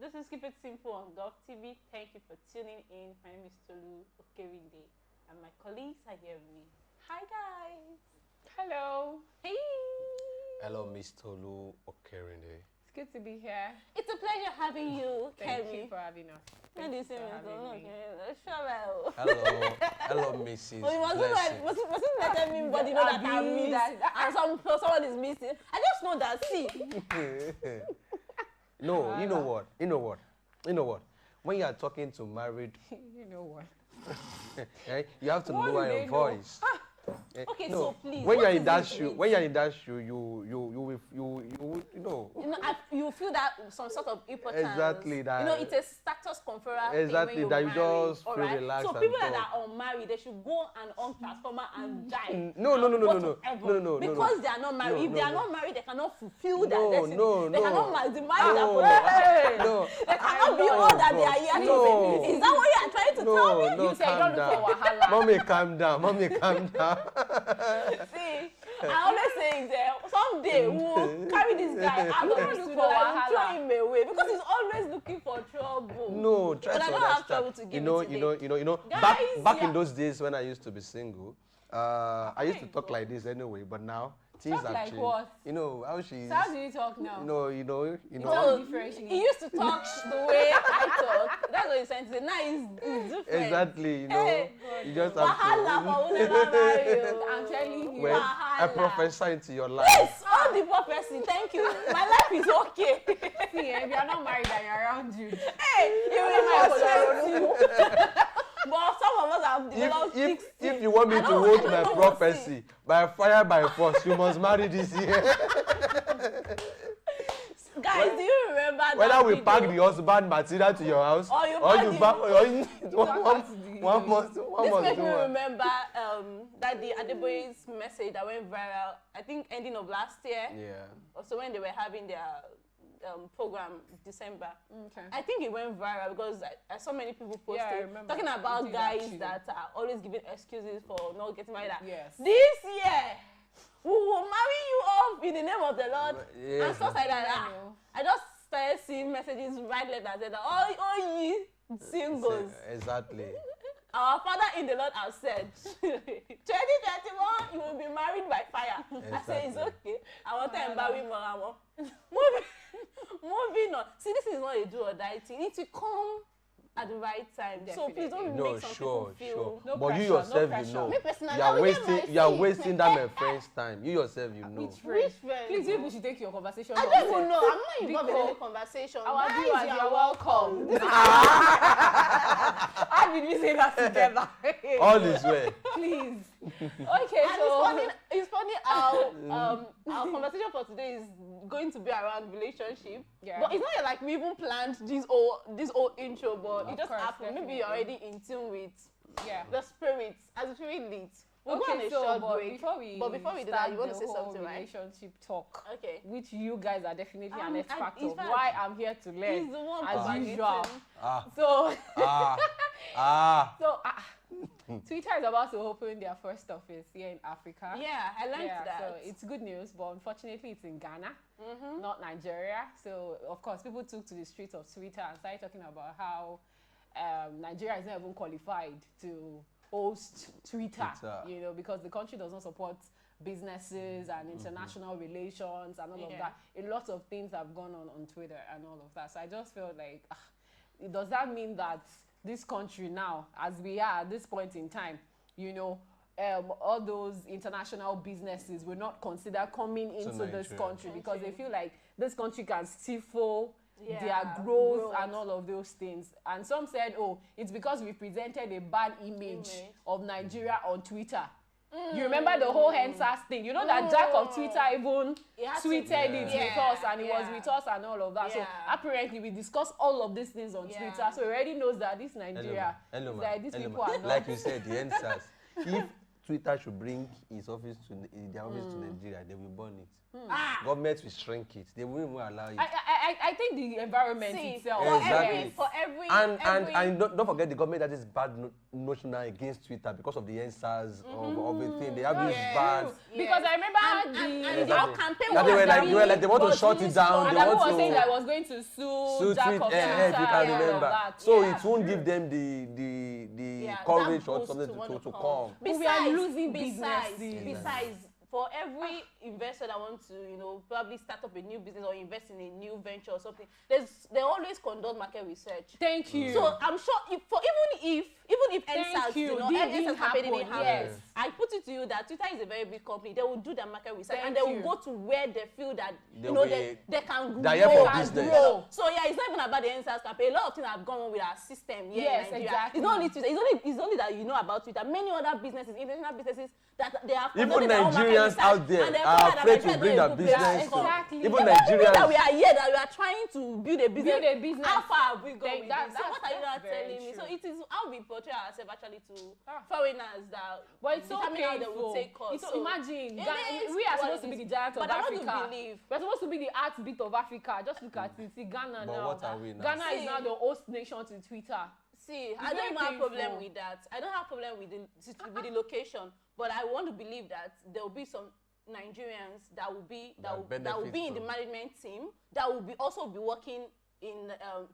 This is Keep It Simple on Gov TV. Thank you for tuning in. My name is Tolu Okerinde, and my colleagues are here with me. Hi, guys. Hello. Hey. Hello, Miss Tolu Okerinde. It's good to be here. It's a pleasure having you, Thank Kemi. you for having us. Hello. Hello, Mrs. Oh, it Blessing. wasn't let everybody know that I missed and someone is missing. I just know that. See. No, you know what? When you are talking to married, You know what? you have to What lower do your they know? voice. Okay, No, so please. when you're what in is that it shoe, with- when you're in that shoe, you know. You feel that some sort of importance. Exactly, that- You know, it's a status conferer. Exactly, thing when that you you marry, just feel alright? relaxed So and people that talk. are unmarried, they should go and on transformer and die. No, and no, go no, to heaven. no, no, Because they are not married. No, If they no, are no. not married, they cannot fulfill No, their destiny. no, They no. cannot marry. The marriage No, that no. they cannot be all that they are here to No. be. Is that what you are trying to tell me? No, You say you calm don't look for down. wahala. Mommy, calm down. Mommy, calm down. See, I always say someday we'll carry this guy out of the Look studio for and throw wahala. him away because he's always looking for trouble. No, try But to I don't have trouble understand. to You give know, it you know. Guys, Back yeah. in those days when I used to be single, I used to talk like this anyway. But now things Talk have like changed. what? You know how she's. So how do you talk now? You know. So differentiate. he used to talk the way I talk. That's what he's saying. Now he's different. Exactly. You know. Hey, you just have Wahala to. for who never marry you. I'm telling you. Well, I Wahala. prophesy into your life. Yes, all the prophecy. Thank you. My life is okay. See, if you're not married and you're around you. Hey, you will frustrate you. But some of us have developed If you want me to hold my prophecy by fire by force, you must marry this year. Guys, do you remember Whether that we video? pack the husband material to your house, Or you or pack you the- back, or you one must This do makes me one. remember that the Adeboye's message that went viral, I think ending of last year, Yeah. also when they were having their program December. Okay. I think it went viral because I saw many people posting Yeah, I remember. talking You about did guys actually. that are always giving excuses for not getting married. That Yes. This year we will marry you off in the name of the Lord Yes, and stuff like that. I know. I just started seeing messages right left that said, "Oh ye singles." Exactly. Our Father in the Lord has said, 2021, you will be married by fire. I say, it's okay. I want to embarrass more. Moving on. See, this is not a do or die thing. It needs to come at the right time. So please don't No, make some sure, people feel. sure. No But pressure, you no yourself, pressure. you know. Me personally, You I are will get wasting. my You are seat. wasting that my friend's time. You yourself, you know. Which friend? Which friend? Please, people should take your conversation. I don't even upstairs. know. I'm not involved in Because any conversation. our Guys, viewers, you you are are welcome. welcome. How did we say that together? All is well. Please. Okay, And so it's funny how our conversation for today is going to be around relationship. Yeah. But it's not like we even planned this whole intro, but it Of just course, happened. Maybe you're already in tune with yeah. the spirit, as the spirit leads. We'll go on Okay, a so short but break. before we do start that, you want to the say whole something, right? relationship talk, Okay. which you guys are definitely an expert in of. fact, Why I'm here to learn, He's the one as propagating. usual. Ah, So, ah. Twitter is about to open their first office here in Africa. Yeah, I learned Yeah, that. so it's good news, but unfortunately it's in Ghana, not Nigeria. So of course people took to the streets of Twitter and started talking about how Nigeria is not even qualified to host Twitter, you know, because the country does not support businesses and international relations and all of that. A lot of things have gone on Twitter and all of that. So I just felt like, does that mean that this country now, as we are at this point in time, you know, all those international businesses will not consider coming into this country because they feel like this country can stifle their growth and all of those things. And some said, oh, it's because we presented a bad image of Nigeria on Twitter. You remember the whole HENSAS thing? You know that Jack of Twitter even tweeted it with us and it was with us and all of that. So apparently we discussed all of these things on Twitter. So he already knows that this Nigeria is like these people are not. Like you said, the NSAS. If Twitter should bring is office to their office to Nigeria, they will burn it. Government will shrink it. They won't even allow it. I think the environment itself. Exactly. For every And don't forget the government that is bad notion now against Twitter because of the NSAS of a thing. They have this ban. Because I remember and our campaign that they want to shut it down. And They I want was to saying that I was going to sue Jack of Twitter, if you can remember. So it won't give them the courage or something to come. We are losing businesses. Besides, for every investor that wants to, probably start up a new business or invest in a new venture or something, they always conduct market research. Thank you. So I'm sure even if NSAS, NSAS campaign didn't happen, I put it to you that Twitter is a very big company. They will do their market research and they will go to where they feel that they can grow. So it's not even about the NSAS campaign. A lot of things have gone on with our system here in Nigeria. Exactly. It's not only Twitter. It's only that you know about Twitter. Many other businesses, international businesses, that they have even Nigerians out there are afraid to bring their business. Exactly. Even Nigerians that we are here, that we are trying to build a business. How far have we gone with this? So what are you not telling me? So it is how we portray ourselves actually to foreigners that it's so determine how they will take us. So imagine, we are supposed to be the giant of Africa. We're supposed to be the heartbeat of Africa. Just look at it. See Ghana but now. What are we now? Ghana is now the host nation to Twitter. See, I don't have a problem with that. I don't have a problem with the location, but I want to believe that there will be some Nigerians that will be in the management team that will also be working in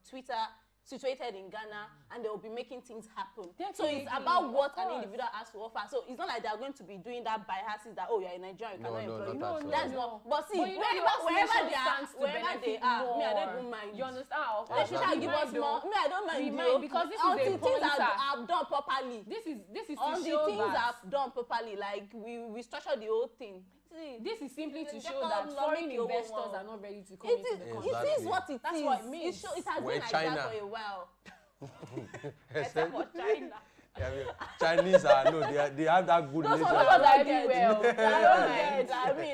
Twitter, situated in Ghana, and they will be making things happen. So it's about what an individual has to offer. So it's not like they are going to be doing that biases that you're a Nigerian, you cannot employ. No, that's not. But see, wherever they are, me, I don't even mind. You understand? They should give us more. Me, I don't mind. Because this is a things are done properly. This is to until show things are done properly, like we structure the whole thing. This is simply to show that foreign investors are not ready to come into the country. It is what it is. That's what it means. It has been like China. that for a while. Except for China. Chinese they have that good relationship. Those are everywhere.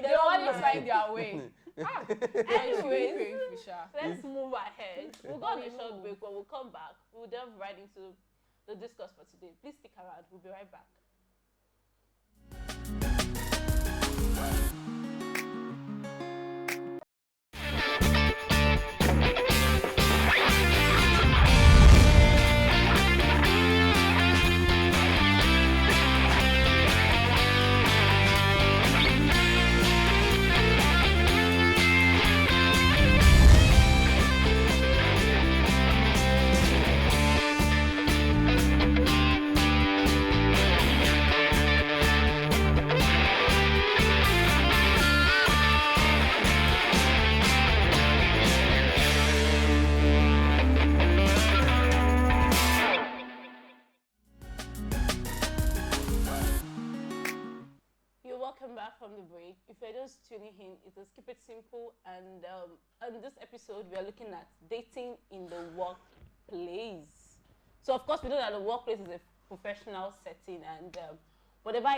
They always find their way. Anyways, let's move ahead. We'll go on a short break. When we'll come back, we'll delve right into the discourse for today. Please stick around. We'll be right back. From the break, if you're just tuning in, it is Keep It Simple, and on this episode we are looking at dating in the workplace. So of course we know that the workplace is a professional setting, and whatever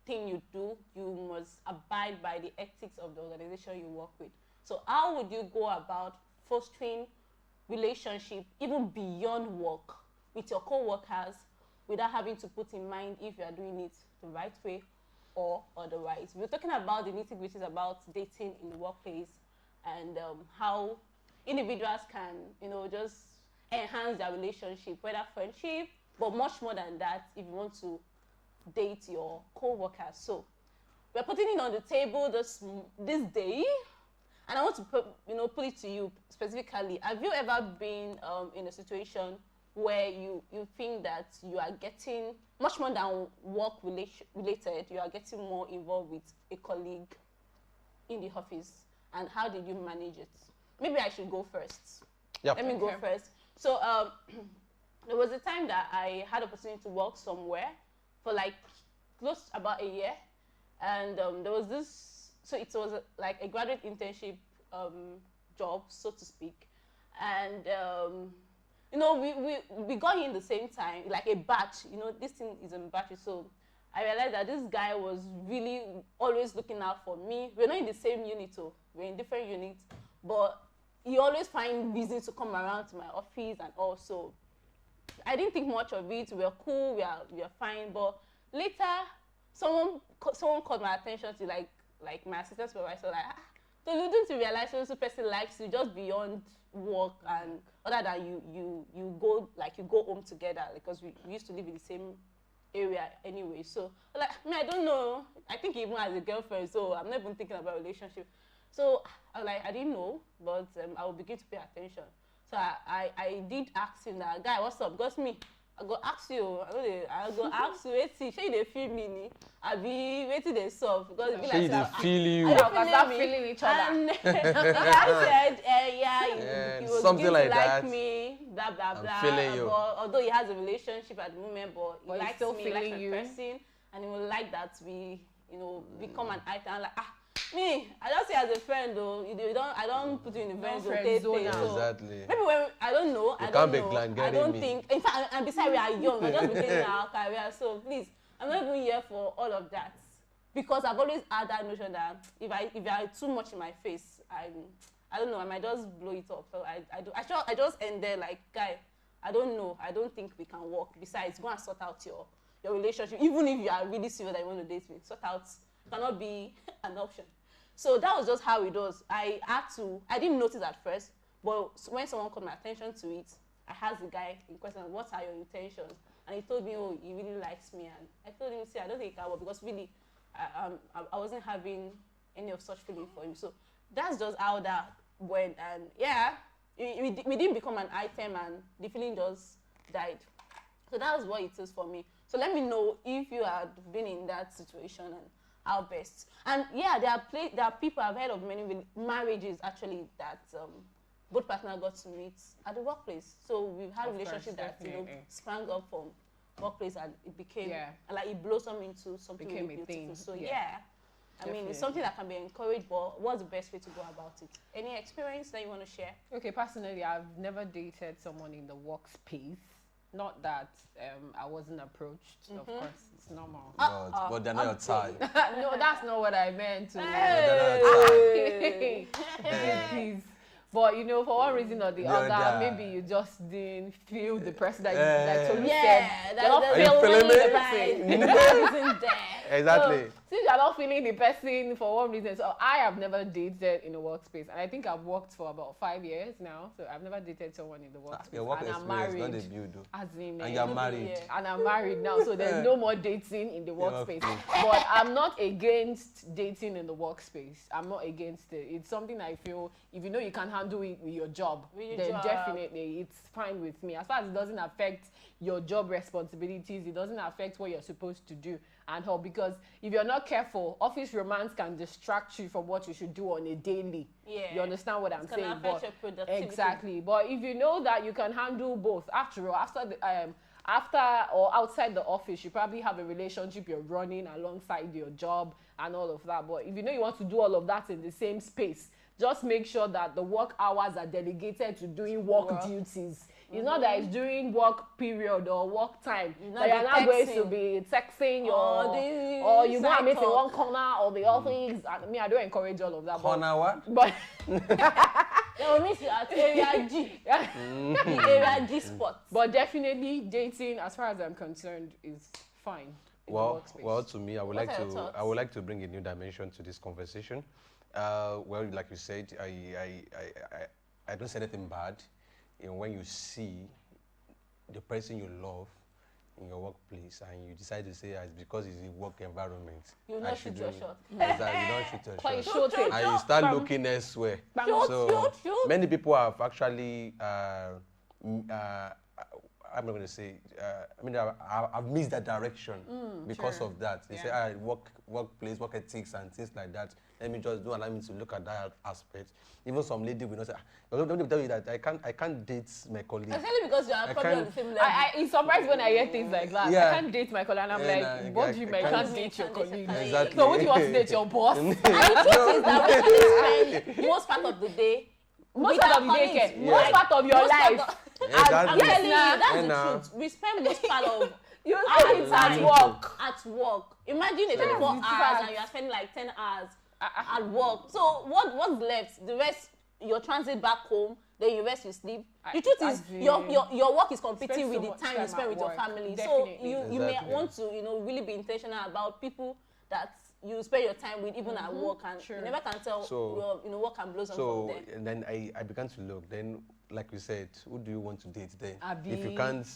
thing you do, you must abide by the ethics of the organization you work with. So how would you go about fostering relationship even beyond work with your co-workers without having to put in mind if you are doing it the right way or otherwise? We're talking about the nitty-gritties about dating in the workplace, and how individuals can, just enhance their relationship, whether friendship, but much more than that if you want to date your co-workers. So we're putting it on the table this day, and I want to put it to you specifically. Have you ever been in a situation where you think that you are getting much more than work related, you are getting more involved with a colleague in the office, and how did you manage it? Maybe I should go first. Yep. Let me go first. So there was a time that I had the opportunity to work somewhere for like close about a year, and there was this, so it was like a graduate internship job, so to speak, and we got in the same time, like a batch. This thing is in batches. So I realized that this guy was really always looking out for me. We're not in the same unit, so we're in different units, but he always find reasons to come around to my office, and also I didn't think much of it. We were cool, we are fine. But later, someone called my attention to like my assistant supervisor, so you don't realize this person likes you just beyond work, and other than you go like you go home together because we used to live in the same area anyway. So like I don't know. I think even as a girlfriend, so I'm not even thinking about relationship. So I didn't know, but I will begin to pay attention. So I did ask him that, guy, what's up? Because me, I go ask you, I go ask you, wait, see, they feel me, ni? I be waiting they solve because it be They like, feel you. Start feeling each other. and I said, he was something beginning like to that. like me, blah blah I'm blah. feeling you. But although he has a relationship at the moment, but he But he's likes still me, he likes feeling my you. person, and he will like that we, become an item. I'm like, me, I just see as a friend though. I don't put you in the friend zone. Exactly. Maybe when I don't know, You I can't don't be know. I glangaring don't me. think. In fact, and besides we are young, we're just beginning our career. So please, I'm not even here for all of that because I've always had that notion that if I too much in my face, I don't know. I might just blow it up. So I just end there like, guy, I don't know. I don't think we can work. Besides, go and sort out your relationship. Even if you are really serious that you want to date me, sort out cannot be an option. So that was just how it was. I didn't notice at first, but when someone called my attention to it, I asked the guy in question, what are your intentions? And he told me, oh, he really likes me. And I told him, see, I don't think it can work because really, I wasn't having any of such feeling for him. So that's just how that went. And yeah, we didn't become an item and the feeling just died. So that was what it is for me. So let me know if you had been in that situation and how best. And yeah, there are people, I've heard of many marriages actually that both partners got to meet at the workplace. So we've had relationships that sprang up from workplace and it became like it blossomed into something really beautiful. Thing. So I mean, it's something that can be encouraged, but what's the best way to go about it? Any experience that you want to share? Okay, personally, I've never dated someone in the workspace. Not that I wasn't approached, of course, it's normal. But they're not your type. No, that's not what I meant to. Hey. Please. But for one reason or the other, maybe you just didn't feel the person that you Tolu said. You're not feeling the person. Isn't there? Exactly. So, since you're not feeling the person for one reason, so I have never dated in a workspace, and I think I've worked for about 5 years now. So I've never dated someone in the workspace. Your work and I'm experience, married. not the build, though. As in, And you're married. and I'm married now, so there's no more dating in the workspace. But I'm not against dating in the workspace. I'm not against it. It's something I feel if you know you can handle it with your job, definitely it's fine with me. As far as it doesn't affect your job responsibilities, it doesn't affect what you're supposed to do and all. Because if you're not careful, office romance can distract you from what you should do on a daily. Yeah. You understand what I'm saying? Affect your productivity. Exactly. But if you know that you can handle both, after all, after or outside the office, you probably have a relationship you're running alongside your job and all of that. But if you know you want to do all of that in the same space, just make sure that the work hours are delegated to doing work duties. It's not that it's during work period or work time that you're not going to be texting or you go and meet in one corner or the office. I don't encourage all of that. Corner what? But They will meet you at area G. The area G spot. But definitely dating, as far as I'm concerned, is fine. Well, to me, I would like to bring a new dimension to this conversation. Well, like you said, I don't say anything bad. When you see the person you love in your workplace and you decide to say it's because it's a work environment, you not shoot your shot. Exactly, you don't shoot your shot. And you start looking elsewhere. Shoot. Many people have actually, I'm not going to say, I've missed that direction because of that. They say, workplace, work ethics and things like that. Let me just allow me to look at that aspect. Even some lady will not say, don't let me tell you that I can't date my colleague. Especially because you are probably on the same level. It's surprised when I hear things like that. Yeah. I can't date my colleague, and I'm like, what do you mean I can't date your colleague? Exactly. So what do you want to date your boss? And the truth is that we actually spend most part of the day Most part of the day, most part of your life. I'm telling you, that's Yeah, the truth. We spend most part of You our at work. At work. Imagine a 24 hours and you are spending like 10 hours at work. So what's left? The rest, your transit back home, then you rest, you sleep. The truth is, your work is competing with the time you spend with your family. Definitely. So you may want to really be intentional about people that you spend your time with, even at work, and you never can tell what can blow something from them. And then I began to look. Then, like we said, who do you want to date then? Abi, if you can't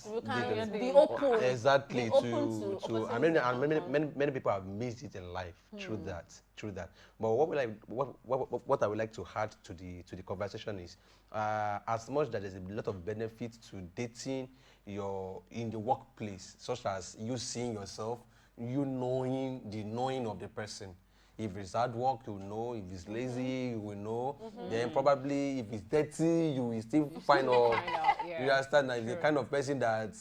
be open. Exactly. Be open to many people have missed it in life through that. But what I would like to add to the conversation is, as much that there's a lot of benefit to dating in the workplace, such as you seeing yourself, you knowing of the person. If it's hard work, you will know. If it's lazy, you will know. Then probably if it's dirty, you will still find out. Yeah. You understand that if the kind of person that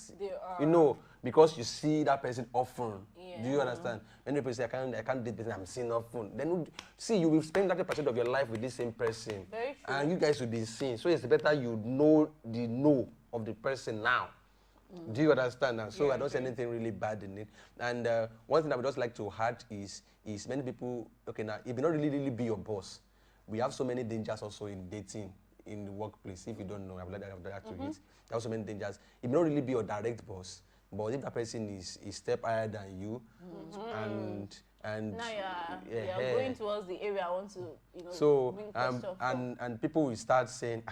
because you see that person often. Yeah. Do you understand? Many people say I can't date person I'm seeing often. Then you will spend 30% of your life with this same person. Very true. And you guys will be seen. So it's better you know the know of the person now. Do you understand now? So I don't see anything really bad in it. And one thing I would just like to add is many people, okay, now, it may not really be your boss. We have so many dangers also in dating in the workplace. If you don't know, I would like to hit. There are so many dangers. It may not really be your direct boss, but if that person is step higher than you, and now you're going towards the area I want to, so bring question and people will start saying,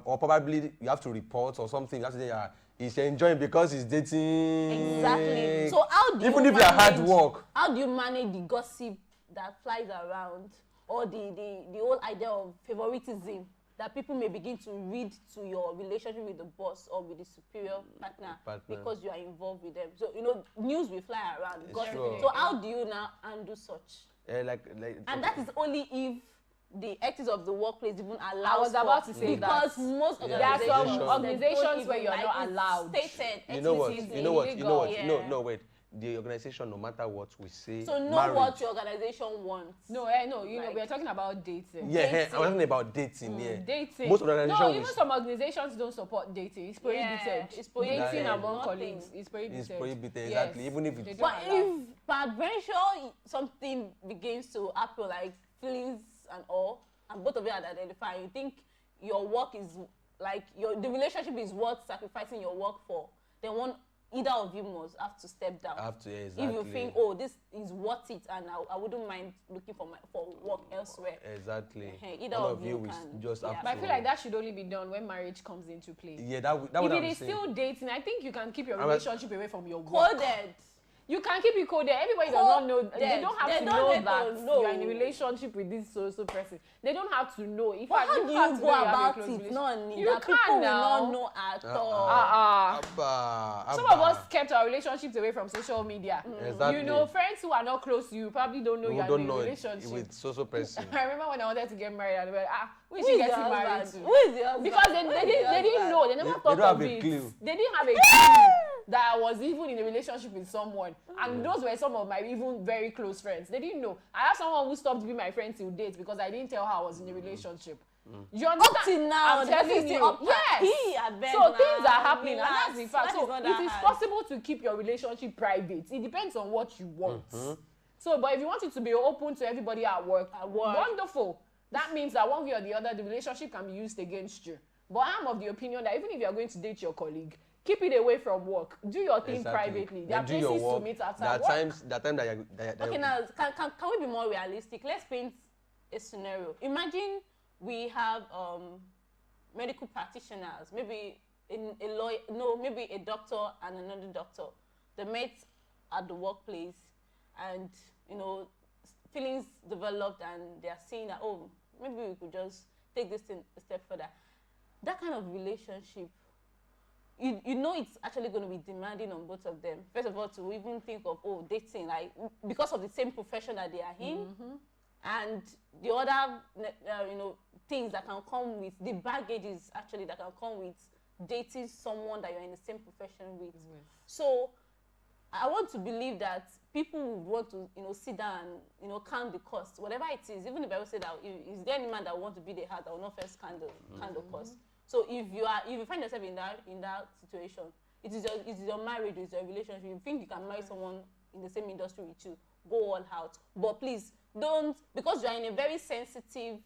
or probably you have to report or something. You have to say, he's enjoying because he's dating. Exactly. So how do even if you're hard work? How do you manage the gossip that flies around, or the whole idea of favoritism that people may begin to read to your relationship with the boss or with the superior partner. Because you are involved with them? So news will fly around. Sure. So how do you now undo such? And that is only if the ethics of the workplace even allows. I was about to say because most there are some organizations where you're not allowed. Stated. You know what? No, wait. The organization, no matter what we say, so know what your organization wants. No, we are talking about dating. Yeah, I'm talking about dating. Dating. Most organizations. Even some organizations don't support dating. It's prohibited. It's prohibited. Dating among colleagues is prohibited. It's prohibited, exactly. Even if it's. But if peradventure something begins to happen, like feelings and all, and both of you are identifying, you think your work is the relationship is worth sacrificing your work for, then either of you must have to step down. Exactly. If you think, this is worth it, and I wouldn't mind looking for work elsewhere. Exactly. Either of you can just have But I feel like that should only be done when marriage comes into play. Yeah, that would. If it is still dating, I think you can keep your relationship away from your work. Coded. You can keep it coded. Everybody does not know. They don't have to know that you are in a relationship with this so person. They don't have to know. In fact, how do you go about it? You can now. People will not know at all. Some of us kept our relationships away from social media. Exactly. Friends who are not close to you probably don't know you are in a relationship with so person. I remember when I wanted to get married, and they were like, who is she getting married to? Who is the husband? Because they didn't know. They never thought of it. They didn't have a clue that I was even in a relationship with someone. And those were some of my even very close friends. They didn't know. I have someone who stopped being my friend till date because I didn't tell her I was in a relationship. You understand? Up till now, I'm telling you. Yes. So things are happening, and that's the fact. So it is possible to keep your relationship private. It depends on what you want. So, but if you want it to be open to everybody at work, wonderful. That means that one way or the other, the relationship can be used against you. But I'm of the opinion that even if you are going to date your colleague, keep it away from work. Do your thing privately. There are places to meet outside work. Okay, now can we be more realistic? Let's paint a scenario. Imagine we have medical practitioners, maybe a lawyer, maybe a doctor and another doctor. They met at the workplace, and feelings developed, and they are seeing that maybe we could just take this thing a step further. That kind of relationship, it's actually going to be demanding on both of them. First of all, to even think of dating, because of the same profession that they are in, and the other things that can come with the baggages actually that can come with dating someone that you're in the same profession with. So I want to believe that people would want to sit down and count the cost, whatever it is. Even if I would say that is there any man that want to be the heart that will not first count the cost. So if you find yourself in that situation, it is your marriage, it's your relationship. You think you can marry someone in the same industry with you, go all out. But please don't, because you are in a very sensitive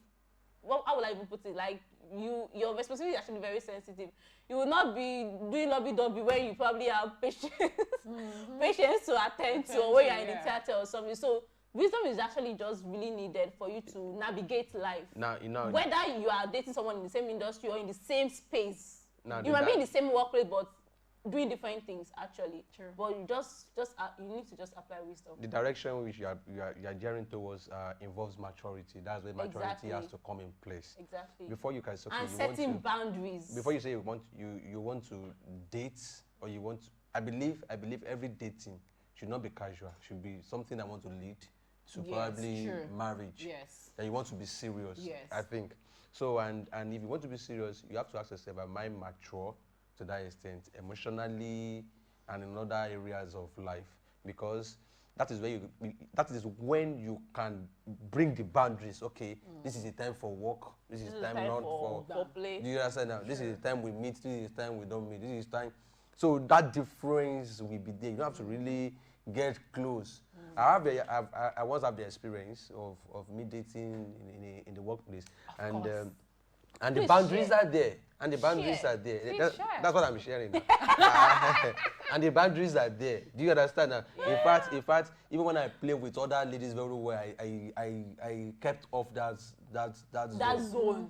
how will I even put it? Like your responsibility is actually very sensitive. You will not be doing lobby-dobby when you probably have patients, patients to attend to, or when you're in the theater or something. So wisdom is actually just really needed for you to navigate life. Now, whether you are dating someone in the same industry or in the same space, now you might be in the same workplace, but doing different things actually. True. But you you need to just apply wisdom. The direction which you are gearing towards involves maturity. That's where maturity has to come in place. Exactly. Before you can and setting boundaries. Before you say you want to date, or you want to, I believe every dating should not be casual. Should be something that want to lead to probably marriage. Yes. That you want to be serious. Yes. I think. So and if you want to be serious, you have to ask yourself, am I mature to that extent, emotionally and in other areas of life? Because that is when you can bring the boundaries. Okay, this is the time for work. This is time not for play. Do you understand now? This is the time we meet. This is the time we don't meet. This is time. So that difference will be there. You don't have to really get close. I once have the experience of me dating in the workplace, and the boundaries are there. And the boundaries are there. That's what I'm sharing now. And the boundaries are there. Do you understand now? Yeah. In fact, even when I play with other ladies very well, I kept off that zone.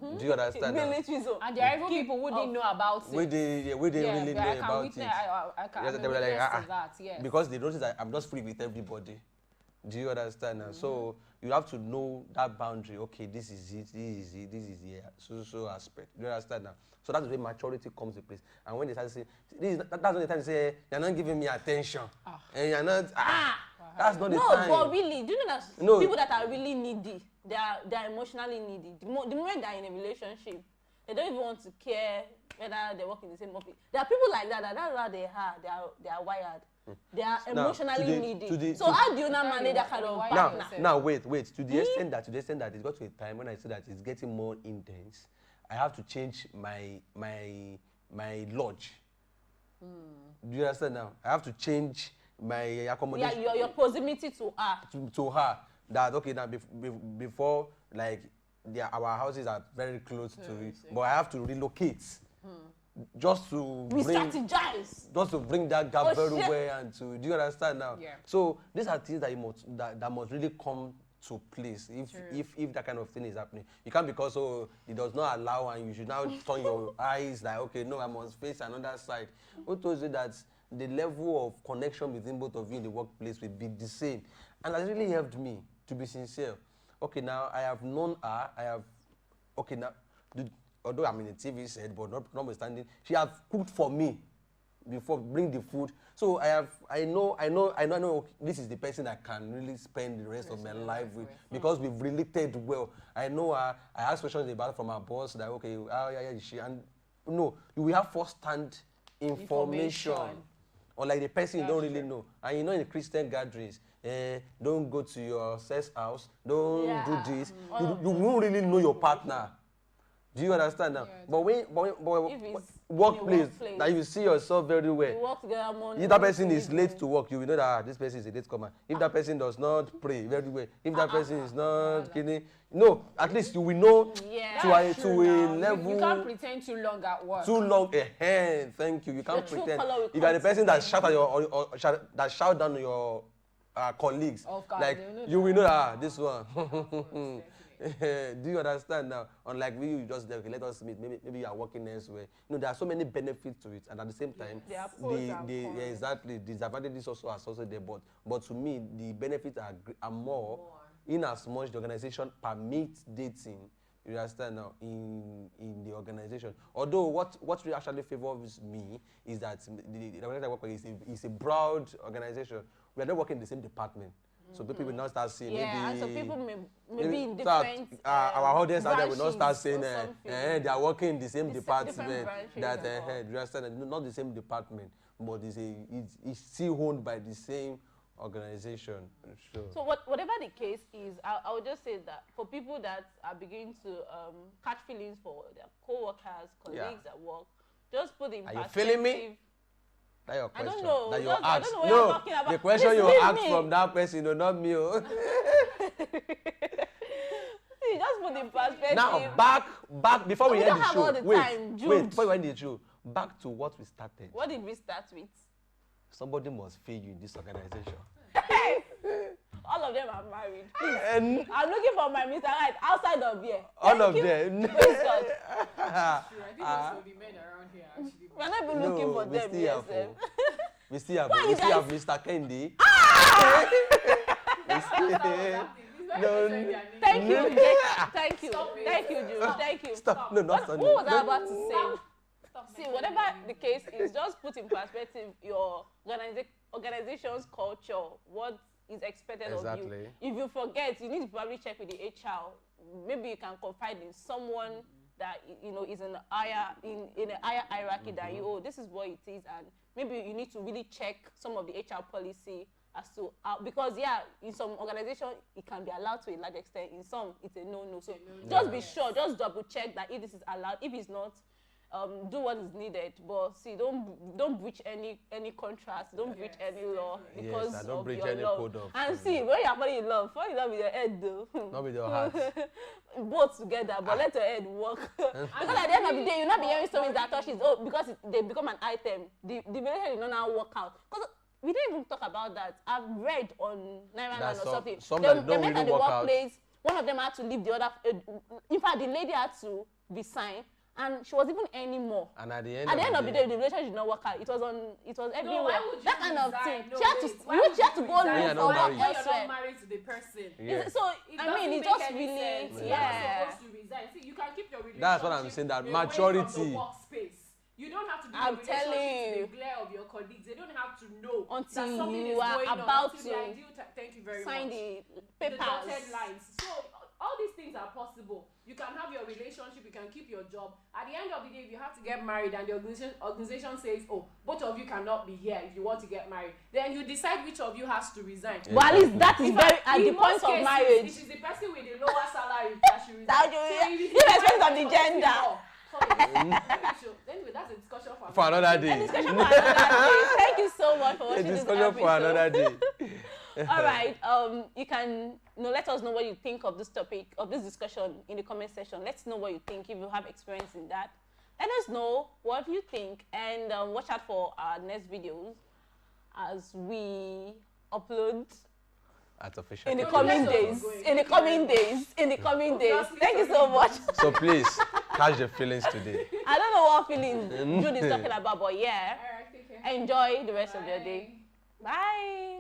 Mm-hmm. Do you understand now? And there are even people who didn't know about it. We didn't really know about it. I can they were like, that, yes. Because they notice that I'm just free with everybody. Do you understand now? So you have to know that boundary. Okay, this is it, this is the so aspect. Do you understand now? So that's where maturity comes into place. And when they start saying, that's when they start to say, you're not giving me attention. And you're not, that's not the time. No, but really, do you know that people that are really needy, they are emotionally needy. The moment they're in a relationship, they don't even want to care whether they work in the same office. There are people like that, that's how they are. They are wired. They are emotionally needy. So how do you now manage that kind of partner? Now wait. To the extent that it's got to a time when I say that it's getting more intense, I have to change my lodge. Do you understand now? I have to change my accommodation. Yeah, your proximity to her. To her. That okay now before like our houses are very close to it, but I have to relocate. Just to strategize. Just to bring that gap very well and to, do you understand now? Yeah. So these are things that must really come to place if that kind of thing is happening. You can't, because it does not allow and you should now turn your eyes like, okay, no, I must face another side. Who told you that the level of connection between both of you in the workplace will be the same? And that really helped me, to be sincere. Okay, now I have known her. Although I'm in a TV set, but notwithstanding, she has cooked for me before, bring the food. So I know this is the person I can really spend the rest of my life with, because we've related well. I know her. I ask questions about from our boss, like, okay, is she? And no, we have first-hand information. Unlike the person you don't really know. And in Christian gatherings, don't go to your sex house, don't do this. You won't really know your partner. Do you understand now? Yeah, but workplace, that you see yourself very well. You work together morning. If that person is late to work, you will know that this person is a late comer. If that person does not pray very well, if that person is not kidding, no, at least you will know to a level. You can't pretend too long at work. Too long ahead. Thank you. You can't pretend. If you are the person that shout at that shout down to your colleagues, like you will know this one. Do you understand now? Unlike you just there, okay, let us meet. Maybe you are working elsewhere. There are so many benefits to it, and at the same time, exactly, disadvantages also are also there. But to me, the benefits are more in as much the organization permits dating. You understand now in the organization. Although what really actually favors me is that the organization I work with is a broad organization. We are not working in the same department. So people will not start saying and so people may be in different our audience out there will not start saying they are working in the same department. That you understand, not the same department, but it's still owned by the same organization. So whatever the case is, I would just say that for people that are beginning to catch feelings for their co-workers, colleagues at work, just put in perspective. Are you feeling me? That's your question. I don't know. That you asked. I don't know what you're talking about. The question you asked from that person, not me. See, just put in perspective. Now back before we We end don't the have show. all the time, Wait, Jude. before we end the show, back to what we started. What did we start with? Somebody must fail you in this organization. All of them are married. And I'm looking for my Mr. Right outside of here. all of you. them. Praise God. I think most of the men around here actually. We're not even looking for we them. still Yes, have, eh. we still have, Why we you still have guys- Mr. Kendi. No. Thank you. No. Thank you. Stop it. Thank you, Jude. Thank you. Stop. No, not What Sunday. was I No. about to say? See, whatever the case is, just put in perspective your organization's culture, what is expected of Exactly. you. If you forget, you need to probably check with the HR. Maybe you can confide in someone that is in a higher hierarchy than you. Oh, this is what it is, and maybe you need to really check some of the HR policy as to how, because in some organization it can be allowed to a large extent. In some, it's a no-no. So just be sure, just double check that if this is allowed. If it's not, do what is needed, but see, don't breach any contracts, don't breach any law because Yes, don't of breach your any love. code of And see, when you're falling in love with your head though. Not with your heart. Both together, but let your head work. Because at the end of the day, you'll not be hearing stories that touches because they become an item. The relationship will not now work out. Because we didn't even talk about that. I've read on 911 or something. Some They that don't met really at the work out. workplace. One of them had to leave the other. In fact, the lady had to resign, and she was even earning more. And at the end Of the day, the relationship did not work out. It was everywhere. why would you That kind of resign? thing. No, she had to. wait, why You would she had to you go resign? When look you're for not work married. When you're elsewhere. not married to the person. Yeah. So It I mean, doesn't it's make just any really sense. You're not supposed to resign. See, you can keep your relationship. That's what I'm saying, that away maturity. From the workspace. You don't have to be I'm in a telling relationship you. to the glare of your colleagues. They don't have to know Until that something you is are going about on. Until the to ideal thank you very sign much. the The papers. dotted lines. So all these things are possible. You can have your relationship, you can keep your job. At the end of the day, if you have to get married and the organization says, oh, both of you cannot be here if you want to get married, then you decide which of you has to resign. Yeah. But at least that is In very fact, at the in point most of cases, marriage. it is the person with the lower salary that should resign. That you- irrespective of the gender. Anyway, that's a discussion For another day. A discussion for another day. Thank you so much for A watching this discussion episode. for another day. All right. You can let us know what you think of this topic, of this discussion in the comment section. Let's know what you think if you have experience in that. Let us know what you think, and watch out for our next videos as we upload At official. in the So coming let us days. go. In the coming days. In the coming days. Obviously, Thank you so much. So please, catch the feelings today. I don't know what feelings Jude is talking about, but yeah. All right, take care. Enjoy the rest of your Bye. day. Bye.